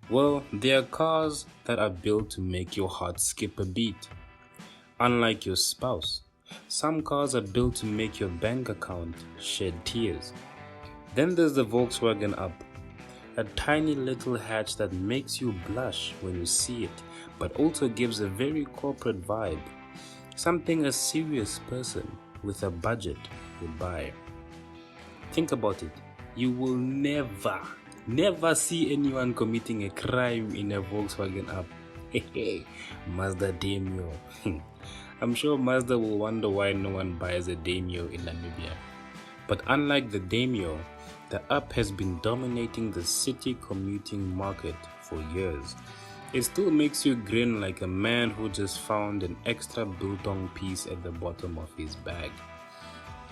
Well, they are cars that are built to make your heart skip a beat. Unlike your spouse, some cars are built to make your bank account shed tears. Then there's the Volkswagen Up, a tiny little hatch that makes you blush when you see it, but also gives a very corporate vibe. Something a serious person with a budget would buy. Think about it. You will never see anyone committing a crime in a Volkswagen Up. Hey, Mazda Daimyo. I'm sure Mazda will wonder why no one buys a Daimyo in Namibia. But unlike the Daimyo, the Up has been dominating the city commuting market for years. It still makes you grin like a man who just found an extra biltong piece at the bottom of his bag.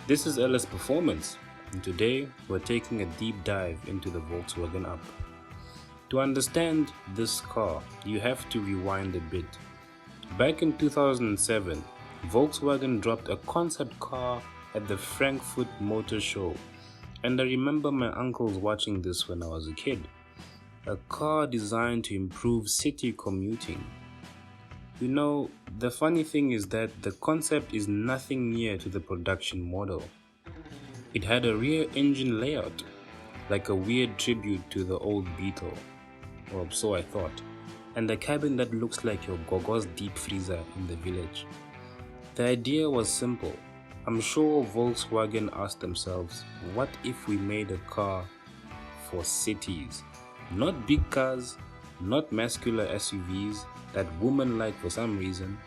This is LS Performance, and today we're taking a deep dive into the Volkswagen Up. To understand this car, you have to rewind a bit. Back in 2007, Volkswagen dropped a concept car at the Frankfurt Motor Show, and I remember my uncles watching this when I was a kid. A car designed to improve city commuting. You know, the funny thing is that the concept is nothing near to the production model. It had a rear engine layout, like a weird tribute to the old Beetle, or so I thought, and a cabin that looks like your gogo's deep freezer in the village. The idea was simple. I'm sure Volkswagen asked themselves, what if we made a car for cities? Not big cars, not muscular SUVs that women like for some reason,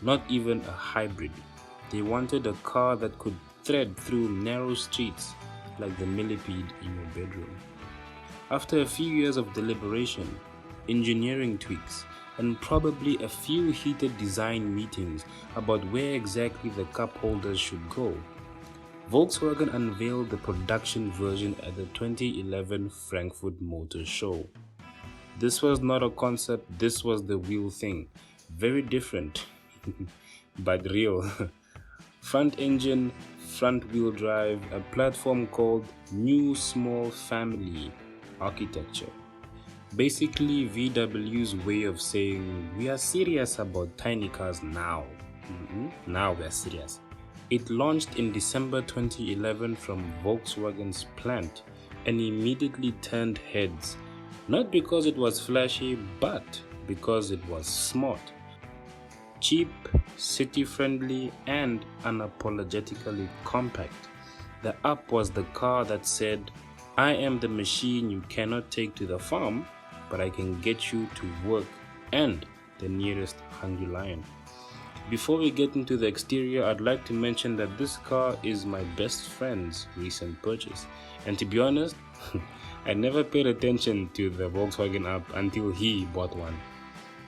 not even a hybrid. They wanted a car that could thread through narrow streets like the millipede in your bedroom. After a few years of deliberation, engineering tweaks, and probably a few heated design meetings about where exactly the cup holders should go, Volkswagen unveiled the production version at the 2011 Frankfurt Motor Show. This was not a concept, this was the real thing. Very different, but real. Front engine, front wheel drive, a platform called New Small Family architecture. Basically, VW's way of saying we are serious about tiny cars now. Now we are serious. It launched in December 2011 from Volkswagen's plant and immediately turned heads. Not because it was flashy, but because it was smart. Cheap, city-friendly, and unapologetically compact. The Up was the car that said, I am the machine you cannot take to the farm, but I can get you to work and the nearest hungry lion. Before we get into the exterior, I'd like to mention that this car is my best friend's recent purchase. And to be honest, I never paid attention to the Volkswagen Up until he bought one.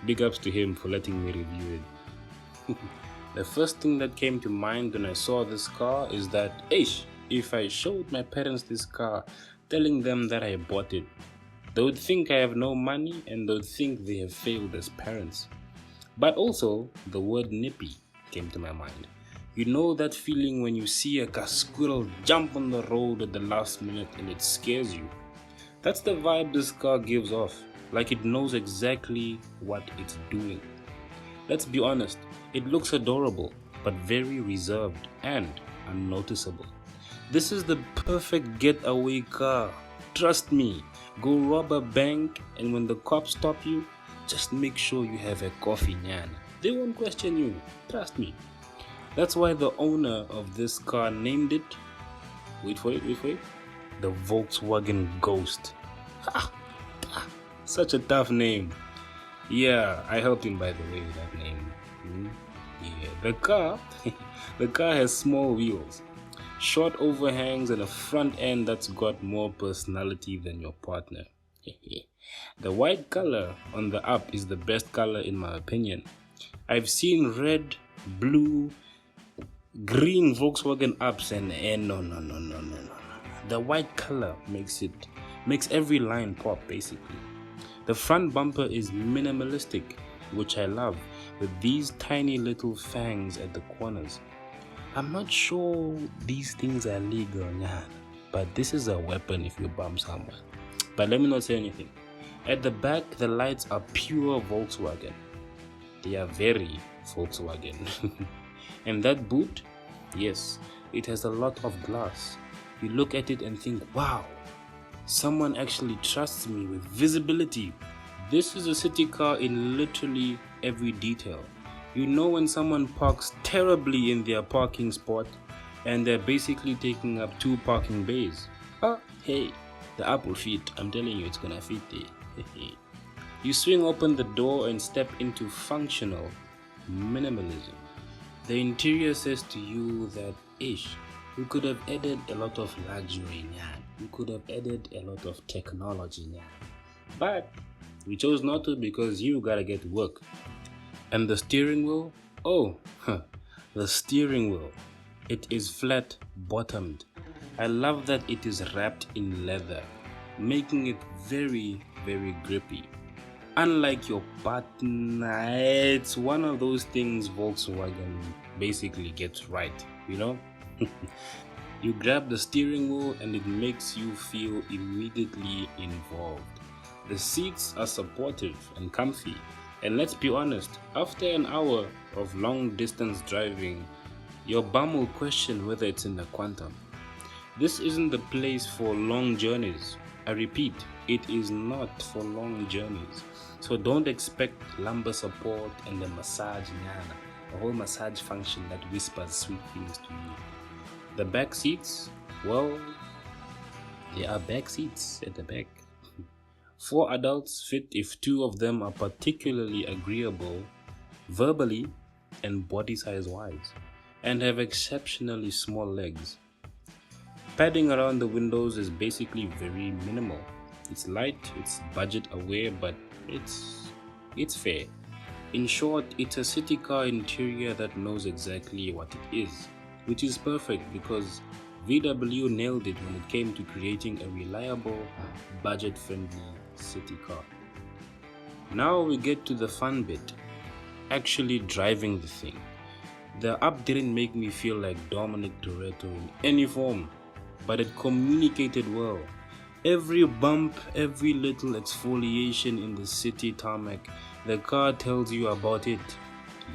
Big ups to him for letting me review it. The first thing that came to mind when I saw this car is that, if I showed my parents this car, telling them that I bought it, they would think I have no money and they would think they have failed as parents. But also, the word nippy came to my mind. You know that feeling when you see a squirrel jump on the road at the last minute and it scares you? That's the vibe this car gives off, like it knows exactly what it's doing. Let's be honest, it looks adorable, but very reserved and unnoticeable. This is the perfect getaway car. Trust me, go rob a bank and when the cops stop you, just make sure you have a coffee, nyan. They won't question you, trust me. That's why the owner of this car named it, wait for it, the Volkswagen Ghost. Ha! Such a tough name. Yeah, I helped him by the way with that name. Yeah, the car has small wheels, short overhangs and a front end that's got more personality than your partner. The white color on the Up is the best color in my opinion. I've seen red, blue, green Volkswagen Ups and no. The white color makes every line pop basically. The front bumper is minimalistic, which I love, with these tiny little fangs at the corners. I'm not sure these things are legal, but this is a weapon if you bump someone. But let me not say anything. At the back, the lights are pure Volkswagen. They are very Volkswagen. And that boot, yes, it has a lot of glass. You look at it and think, wow, someone actually trusts me with visibility. This is a city car in literally every detail. You know when someone parks terribly in their parking spot and they're basically taking up 2 parking bays. Hey, the app will fit. I'm telling you, it's gonna fit there. You swing open the door and step into functional minimalism. The interior says to you that, we could have added a lot of luxury, we could have added a lot of technology, but we chose not to because you gotta get to work. And the steering wheel? The steering wheel. It is flat bottomed. I love that it is wrapped in leather, making it very, very grippy. Unlike your partner, it's one of those things Volkswagen basically gets right, you know? You grab the steering wheel and it makes you feel immediately involved. The seats are supportive and comfy. And let's be honest, after an hour of long distance driving, your bum will question whether it's in the quantum. This isn't the place for long journeys. I repeat, it is not for long journeys. So don't expect lumbar support and a massage a whole massage function that whispers sweet things to you. The back seats, well, there are back seats at the back. 4 adults fit if 2 of them are particularly agreeable verbally and body size wise and have exceptionally small legs. Padding around the windows is basically very minimal. It's light, it's budget aware, but it's fair. In short, it's a city car interior that knows exactly what it is, which is perfect because VW nailed it when it came to creating a reliable, budget-friendly city car. Now we get to the fun bit, actually driving the thing. The app didn't make me feel like Dominic Toretto in any form, but it communicated well. Every bump, every little exfoliation in the city tarmac, the car tells you about it.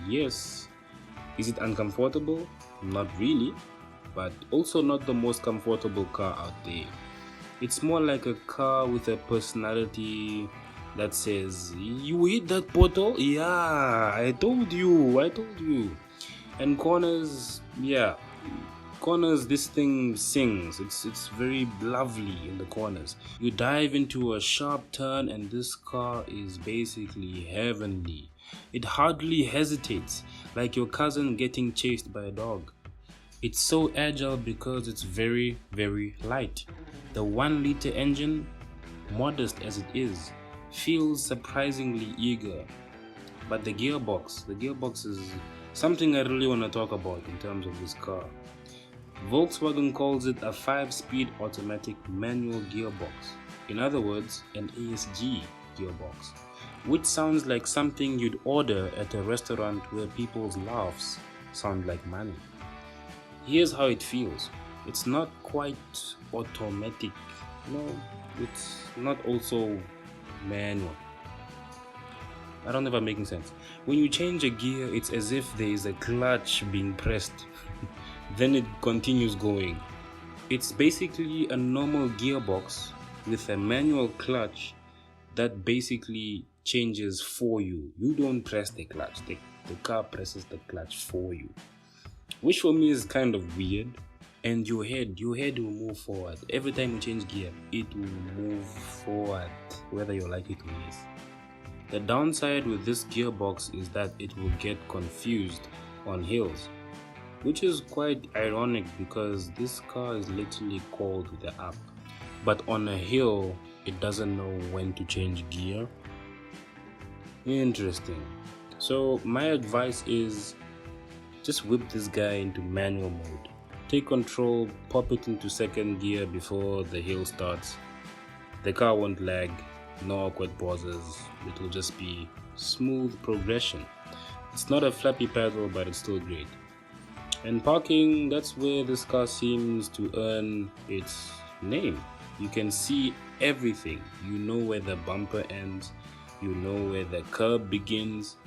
Yes. Is it uncomfortable? Not really, but also not the most comfortable car out there. It's more like a car with a personality that says, you hit that bottle? Yeah, I told you. And corners, this thing sings. It's very lovely in the corners. You dive into a sharp turn and this car is basically heavenly. It hardly hesitates, like your cousin getting chased by a dog. It's so agile because it's very, very light. The 1-liter engine, modest as it is, feels surprisingly eager. But the gearbox is something I really want to talk about in terms of this car. Volkswagen calls it a 5-speed automatic manual gearbox. In other words, an ASG gearbox, which sounds like something you'd order at a restaurant where people's laughs sound like money. Here's how it feels. It's not quite automatic. No, it's not also manual. I don't know if I'm making sense. When you change a gear, it's as if there is a clutch being pressed. Then it continues going. It's basically a normal gearbox with a manual clutch that basically changes for you. You don't press the clutch. The car presses the clutch for you. Which for me is kind of weird. And your head will move forward. Every time you change gear, it will move forward, whether you like it or not. The downside with this gearbox is that it will get confused on hills, which is quite ironic because this car is literally called the app. But on a hill, it doesn't know when to change gear. Interesting. So my advice is just whip this guy into manual mode. Take control, pop it into second gear before the hill starts. The car won't lag, no awkward pauses. It will just be smooth progression. It's not a flappy pedal, but it's still great. And parking, that's where this car seems to earn its name. You can see everything. You know where the bumper ends, you know where the curb begins,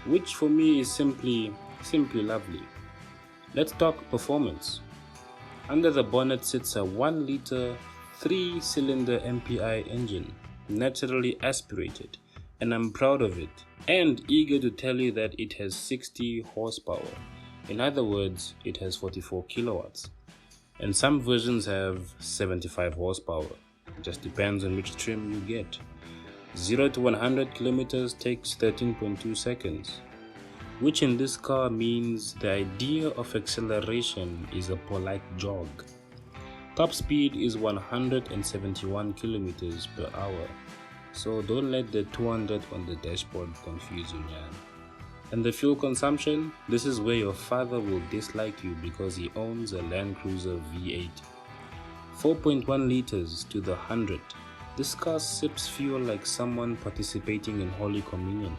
which for me is simply lovely. Let's talk performance. Under the bonnet sits a 1 liter 3-cylinder MPI engine, naturally aspirated, and I'm proud of it and eager to tell you that it has 60 horsepower. In other words, it has 44 kilowatts. And some versions have 75 horsepower. It just depends on which trim you get. 0 to 100 kilometers takes 13.2 seconds, which in this car means the idea of acceleration is a polite jog. Top speed is 171 kilometers per hour, so don't let the 200 on the dashboard confuse you, man. And the fuel consumption, this is where your father will dislike you because he owns a Land Cruiser V8. 4.1 liters to the 100. This car sips fuel like someone participating in Holy Communion.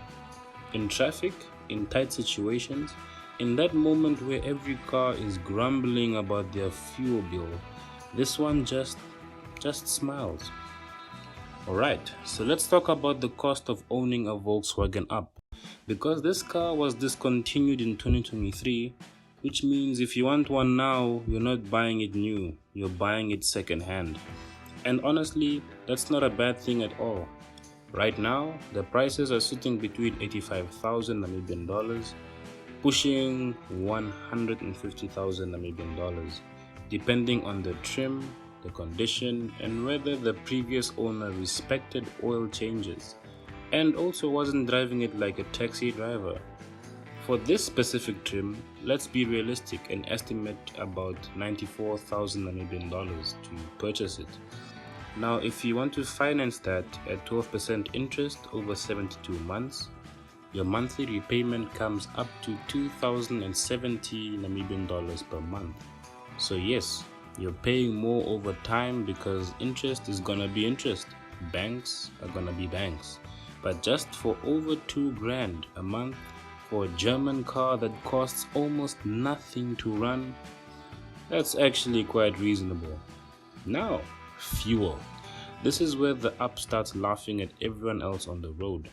In traffic, in tight situations, in that moment where every car is grumbling about their fuel bill, this one just smiles. Alright, so let's talk about the cost of owning a Volkswagen Up. Because this car was discontinued in 2023, which means if you want one now, you're not buying it new, you're buying it second hand. And honestly, that's not a bad thing at all. Right now, the prices are sitting between 85,000 Namibian dollars, pushing 150,000 Namibian dollars, depending on the trim, the condition, and whether the previous owner respected oil changes, and also wasn't driving it like a taxi driver. For this specific trim, let's be realistic and estimate about 94,000 Namibian dollars to purchase it. Now, if you want to finance that at 12% interest over 72 months, your monthly repayment comes up to 2,070 Namibian dollars per month. So yes, you're paying more over time because interest is gonna be interest. Banks are gonna be banks. But just for over 2 grand a month for a German car that costs almost nothing to run, that's actually quite reasonable. Now, fuel. This is where the Up starts laughing at everyone else on the road.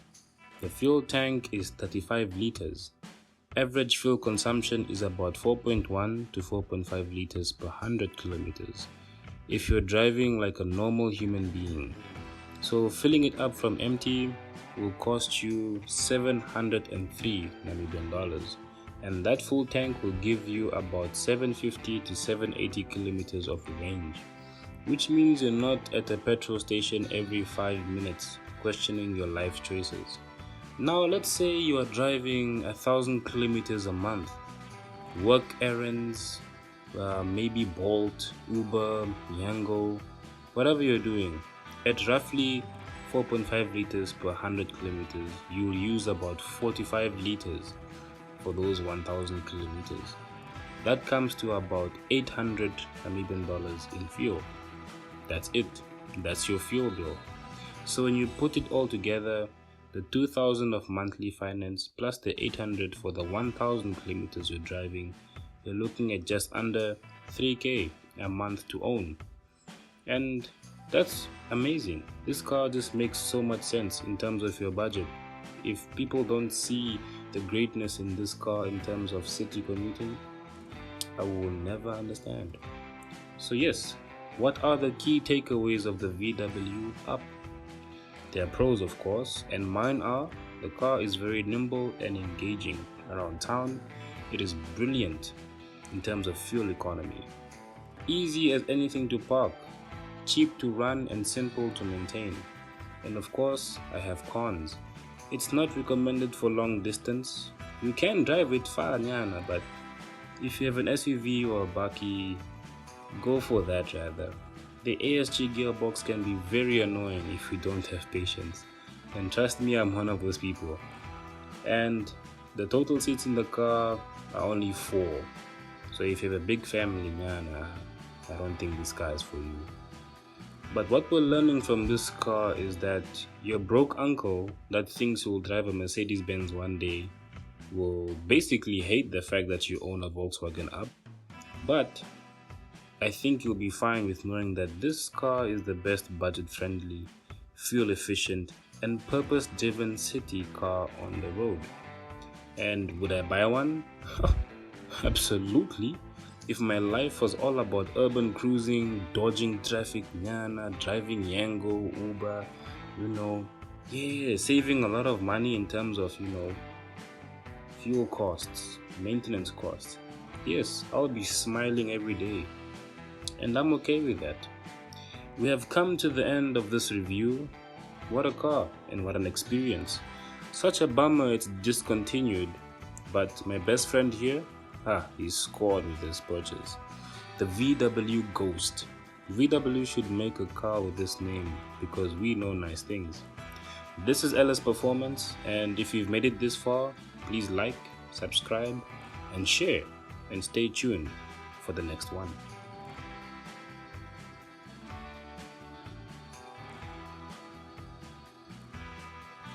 The fuel tank is 35 liters. Average fuel consumption is about 4.1 to 4.5 liters per 100 kilometers if you're driving like a normal human being. So filling it up from empty will cost you 703 Namibian dollars, and that full tank will give you about 750 to 780 kilometers of range, which means you're not at a petrol station every 5 minutes questioning your life choices. Now let's say you are driving 1,000 kilometers a month, work errands, maybe Bolt, Uber, Yango, whatever you're doing. At roughly 4.5 liters per 100 kilometers, you'll use about 45 liters for those 1,000 kilometers. That comes to about 800 Namibian dollars in fuel. That's it. That's your fuel bill. So when you put it all together, the 2,000 of monthly finance plus the 800 for the 1,000 kilometers you're driving, you're looking at just under 3k a month to own. And that's amazing. This car just makes so much sense in terms of your budget. If people don't see the greatness in this car in terms of city commuting, I will never understand. So yes, what are the key takeaways of the VW Up? There are pros, of course, and mine are: the car is very nimble and engaging. Around town, it is brilliant in terms of fuel economy. Easy as anything to park, cheap to run and simple to maintain. And of course, I have cons. It's not recommended for long distance. You can drive it far, nyana, but if you have an SUV or a bakkie, go for that rather. The ASG gearbox can be very annoying if you don't have patience. And trust me, I'm one of those people. And the total seats in the car are only 4. So if you have a big family, man, I don't think this car is for you. But what we're learning from this car is that your broke uncle that thinks you'll drive a Mercedes-Benz one day will basically hate the fact that you own a Volkswagen Up. But I think you'll be fine with knowing that this car is the best budget-friendly, fuel-efficient, and purpose-driven city car on the road. And would I buy one? Absolutely. If my life was all about urban cruising, dodging traffic, nyana, driving Yango, Uber, saving a lot of money in terms of, fuel costs, maintenance costs. Yes, I'll be smiling every day. And I'm okay with that. We have come to the end of this review. What a car and what an experience. Such a bummer it's discontinued, but my best friend here, he scored with this purchase. The VW Ghost. VW should make a car with this name because we know nice things. This is LS Performance, and if you've made it this far, please like, subscribe, and share, and stay tuned for the next one.